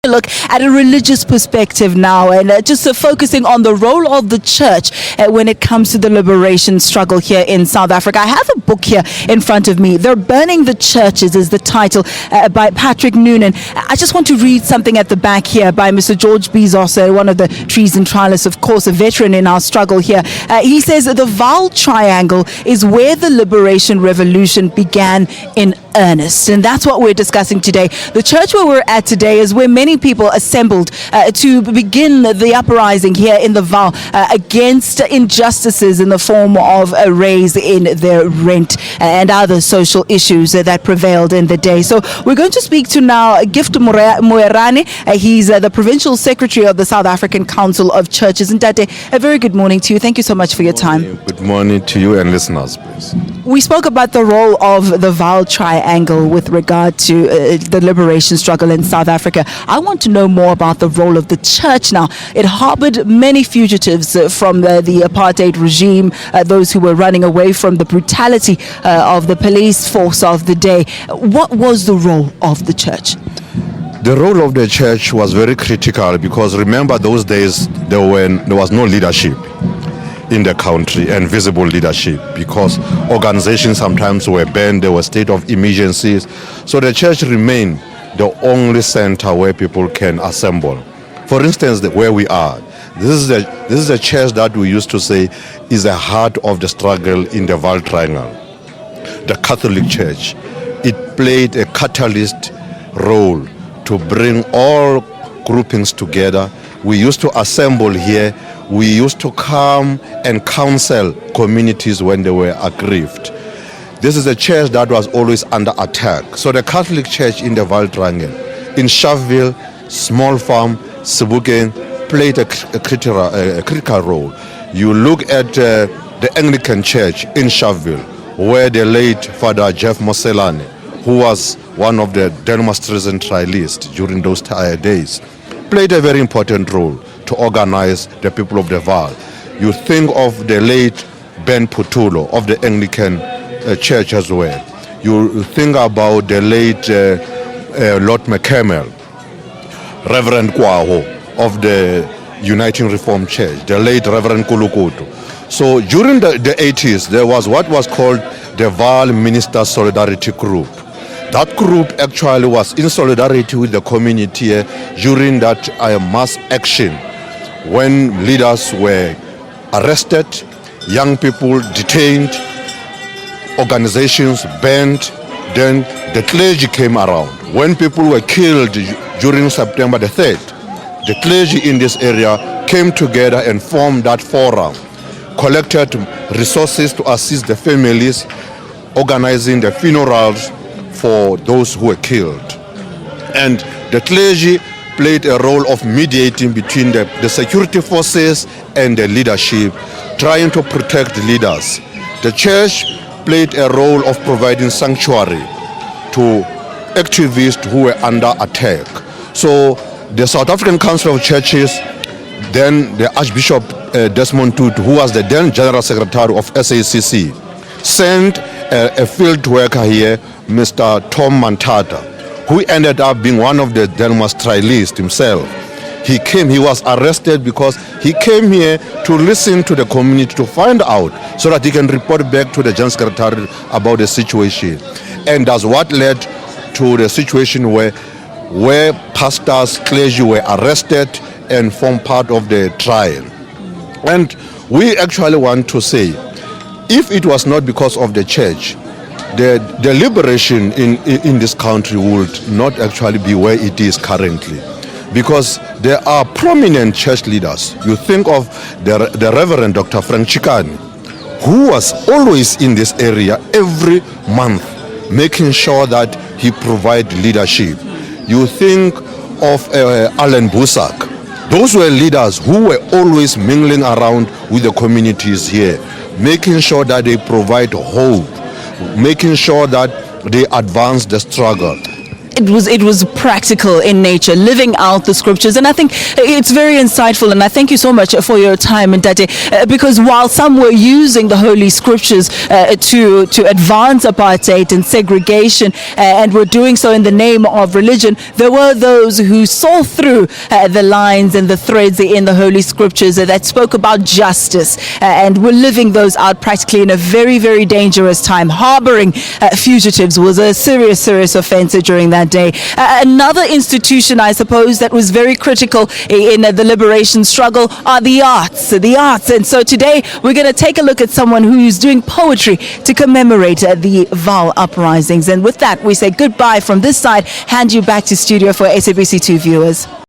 Look at a religious perspective now, and just focusing on the role of the church when it comes to the liberation struggle here in South Africa. I have a book here in front of me. They're Burning the Churches is the title, by Patrick Noonan. I just want to read something at the back here by Mr. George Bezos, one of the treason trialists, of course, a veteran in our struggle here. He says the Vaal Triangle is where the liberation revolution began in earnest, and that's what we're discussing today. The church where we're at today is where many people assembled to begin the uprising here in the Vaal against injustices in the form of a raise in their rent and other social issues that prevailed in the day. So we're going to speak to now Gift Moerane. He's the Provincial Secretary of the South African Council of Churches. And Tate, a very good morning to you. Thank you so much for your time. Good morning to you and listeners, please. We spoke about the role of the Vaal Triangle with regard to the liberation struggle in South Africa. I want to know more about the role of the church now. It harbored many fugitives from the apartheid regime, those who were running away from the brutality of the police force of the day. What was the role of the church? The role of the church was very critical because remember those days there was no leadership in the country and visible leadership because organizations sometimes were banned, there were state of emergencies. So the church remained the only center where people can assemble. For instance, where we are, this is a church that we used to say is the heart of the struggle in the Vaal Triangle. The Catholic Church, it played a catalyst role to bring all groupings together. We used to assemble here. We used to come and counsel communities when they were aggrieved. This is a church that was always under attack. So the Catholic Church in the Vaal Triangle, in Sharpeville, Small Farm, Sebokeng, played a critical role. You look at the Anglican Church in Sharpeville, where the late Father Jeff Moselane, who was one of the Denmark's treason trialists during those days, played a very important role to organize the people of the Vaal. You think of the late Ben Putulo of the Anglican Church as well. You think about the late Lord McCamel, Reverend Kwaho of the Uniting Reformed Church, the late Reverend Kulukutu. So during the 80s, there was what was called the Vaal Minister Solidarity Group. That group actually was in solidarity with the community during that mass action when leaders were arrested, young people detained, organizations banned. Then the clergy came around. When people were killed during September the 3rd, the clergy in this area came together and formed that forum, collected resources to assist the families, organizing the funerals for those who were killed. And the clergy played a role of mediating between the security forces and the leadership, trying to protect the leaders. The church played a role of providing sanctuary to activists who were under attack. So the South African Council of Churches, then the Archbishop Desmond Tutu, who was the then General Secretary of SACC, sent a field worker here, Mr. Tom Mantata, who ended up being one of the Denmark's trialists himself. He was arrested because he came here to listen to the community, to find out so that he can report back to the General Secretary about the situation. And that's what led to the situation where pastors, clergy were arrested and formed part of the trial. And we actually want to say, if it was not because of the church, the liberation in this country would not actually be where it is currently, because there are prominent church leaders. You think of the Reverend Dr. Frank Chikane, who was always in this area every month, making sure that he provide leadership. You think of Alan Busak. Those were leaders who were always mingling around with the communities here, making sure that they provide hope, making sure that they advance the struggle. it was practical in nature, living out the scriptures. And I think it's very insightful, and I thank you so much for your time, Ntate, because while some were using the Holy Scriptures to advance apartheid and segregation, and were doing so in the name of religion, there were those who saw through the lines and the threads in the Holy Scriptures that spoke about justice, and were living those out practically in a very, very dangerous time. Harboring fugitives was a serious offense during that day. Another institution, I suppose, that was very critical in the liberation struggle are the arts. And so today we're going to take a look at someone who's doing poetry to commemorate the Val uprisings. And with that, we say goodbye from this side, hand you back to studio for SABC2 viewers.